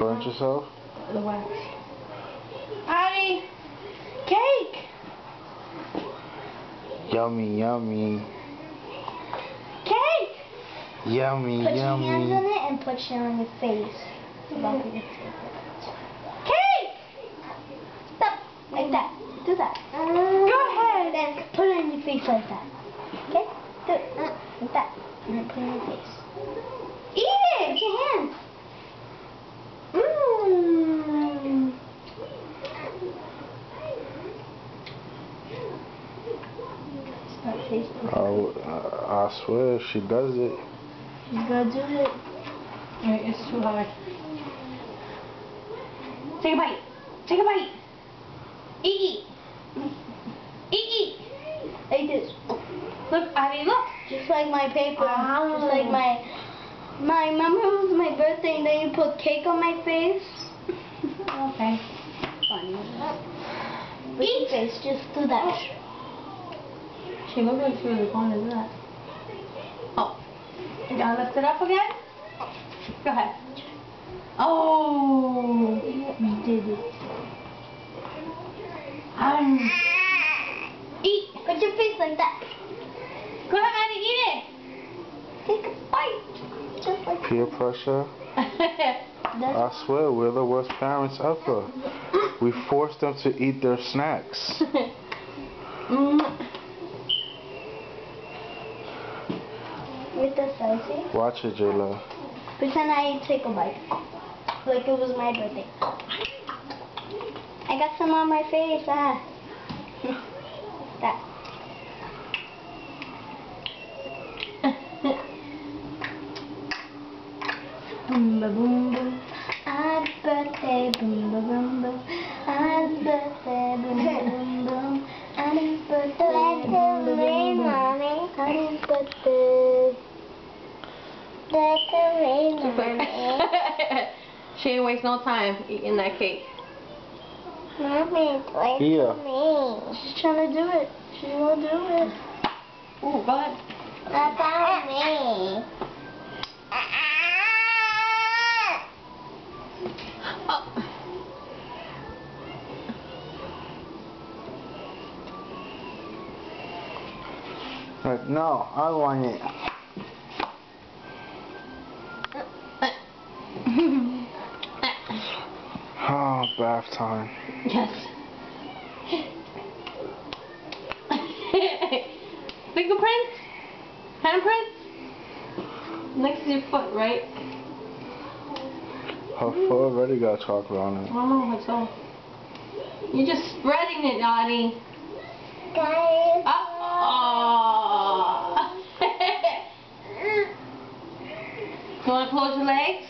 Burnt yourself? The wax. Addie! Cake! Yummy, yummy. Cake! Yummy, Put yummy. your hands on it and put it on your face. Cake! Stop. Like that. Do that. Go ahead! Then put it on your face like that. Okay? Do it. Like that. And then put it on your face. Eat it! Put your hands. Mmm. Stop tasting. I swear, she does it. She's gonna do it. Wait, it's too hard. Take a bite. Take a bite. Eat. Eat. Like this. Look, Addie, look. Just like my paper. Wow. Just like my remember it was my birthday and then you put cake on my face? Okay. Funny. With your face, just do that. She looks like she was going to do that. Oh. You gotta lift it up again? Go ahead. Oh. You did it. Eat. Put your face like that. Go ahead, Addie, eat it. Take a bite. Just like Peer pressure. that. I swear, we're the worst parents ever. We force them to eat their snacks. With the spicy. Watch it, J-Lo. Pretend I take a bite. Like it was my birthday. I got some on my face. That. Boom ba boom boom. Happy birthday, boom ba boom boom. Happy birthday, boom ba boom boom. Happy birthday, boom ba boom boom. Happy birthday. She didn't waste no time eating that cake. Mommy, wait Here. for me. She's trying to do it. She won't do it. Ooh, go ahead. What about me? Oh. Like, no, I want it. Oh, bath time. Yes. Fingerprints? Handprints? Next to your foot, right? Her foot already got chocolate on it. Oh, that's all. You're just spreading it, Addie. Guys. Oh. You want to close your legs?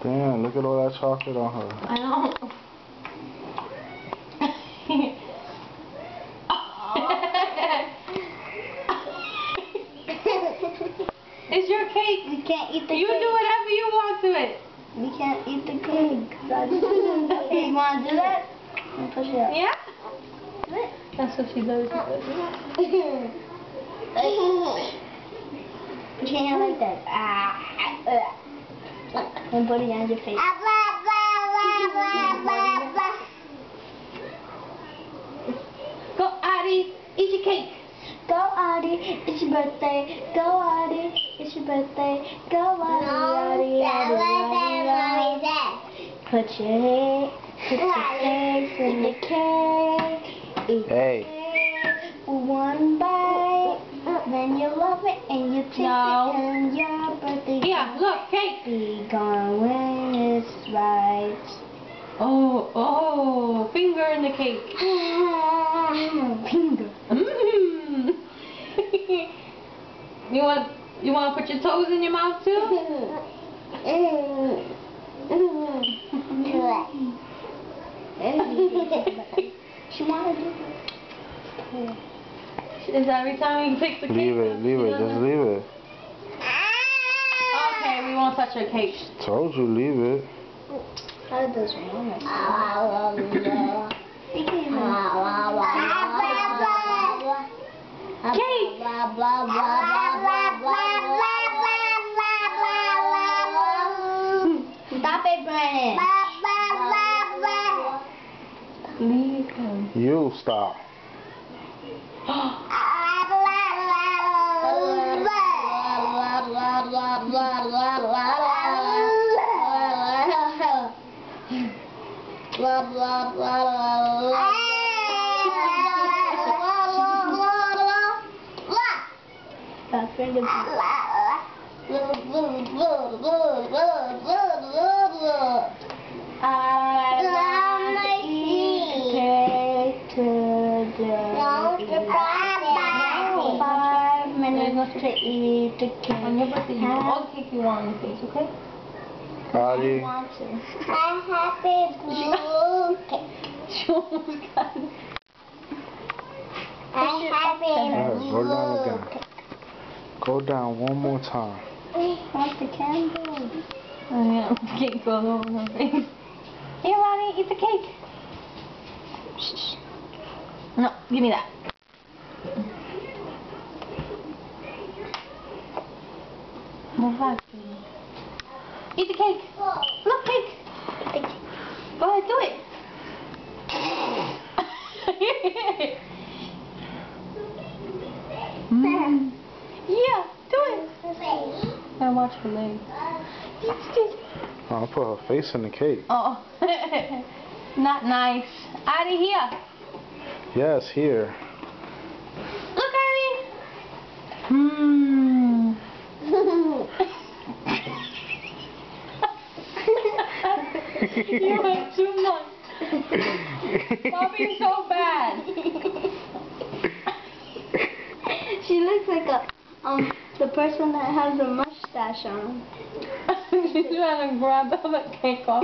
Damn, look at all that chocolate on her. I know. It's your cake. We can't eat the You cake. do whatever you want to it. We can't eat the cake. Hey, you want to do that? Push it up. Yeah? Do it. That's what she does. Put your hand like that. And put it on your face. Go, Addie. Eat your cake. Go, Addie. It's your birthday. Go, Addie. It's your birthday. Go, Addie. Addie. Put your face in the cake. Eat Hey. one bite. Then you love it and you taste No. it and your birthday. Yeah, look, cake. Be gone when it's right. Oh, finger in the cake. Finger. Mm. You want to put your toes in your mouth too? She wanted to do it. Is every time you pick the cake? Leave it, just leave it. Okay, we won't touch your cake. Told you, leave it. How does mama? Cake! Stop it, Leave him. You stop. To eat the cake. On your birthday, you all the cake you want on your face, okay? Adi. I want to. I'm happy blue cake. She almost got it. I'm happy Alright, go down blue again. cake. Go down one more time. Want the candle? Oh yeah, the cake goes over her face. Here, Ronnie, eat the cake. No, give me that. Move back, baby. Eat the cake. Look, cake. Go ahead, do it. Yeah, do it. Gotta watch her leg. I'll put her face in the cake. Oh, not nice. Out of here. Yes, here. Look, Ivy. Hmm. You went too much. Stop being so bad. She looks like the person that has a mustache on. She's trying to grab the cake off.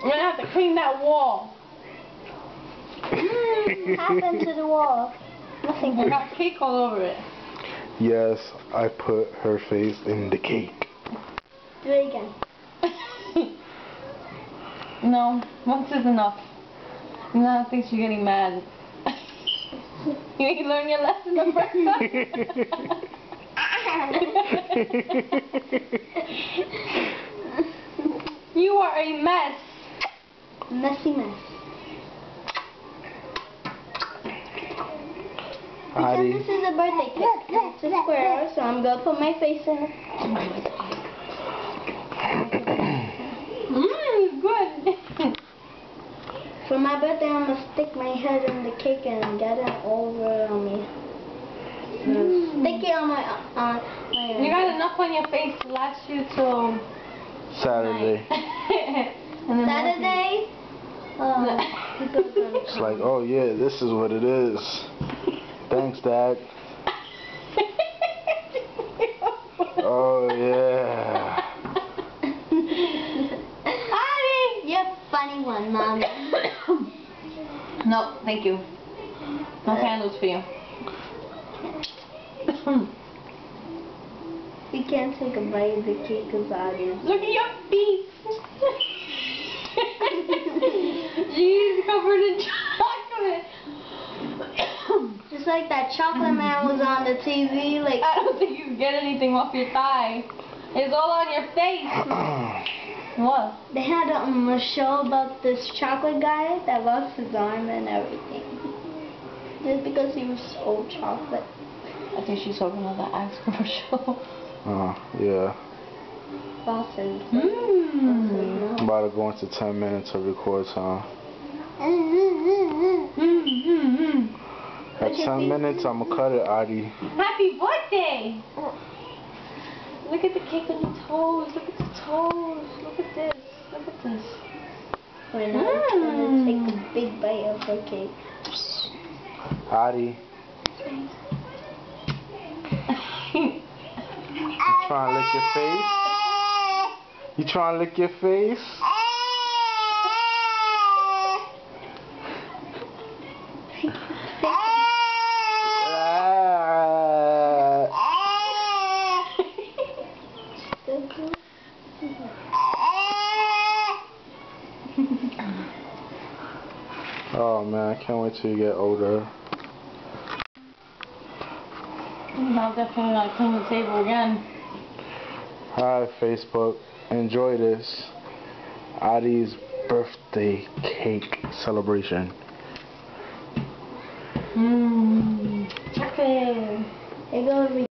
We're gonna have to clean that wall. What happened to the wall? Nothing. I got cake all over it. Yes, I put her face in the cake. Do it again. No, once is enough. No, I think she's getting mad. You ain't learned your lesson the first time. You are a mess. Messy mess. Adi. Because this is a birthday cake. It's a square, so I'm gonna put my face in it. Good. For my birthday, I'm gonna stick my head in the cake and get it over on me. Stick it on my You got enough on your face to last you till Saturday. and then Saturday. People are gonna It's like, oh yeah, this is what it is. Thanks, Dad. Oh yeah. You're a funny one, Mommy. No, thank you. No candles for you. We can't take a bite of the cake because audience. Look at your feet. She's covered in chocolate. Just like that chocolate man was on the TV, like. I don't think you can get anything off your thigh. It's all on your face. What? They had a show about this chocolate guy that lost his arm and everything. Just because he was so chocolate. I think she's hoping for that Axe commercial. Yeah. Boston. I'm about to go into 10 minutes of record time. At 10 minutes, I'm gonna cut it, Adi. Happy birthday! Look at the cake on your toes. Look at the toes. Look at this. Look at this. We're not gonna take a big bite of her cake. Adi. You trying to lick your face? You trying to lick your face? Oh man, I can't wait till you get older. I'm definitely gonna clean the table again. Hi, Facebook. Enjoy this. Adi's birthday cake celebration. Okay. It goes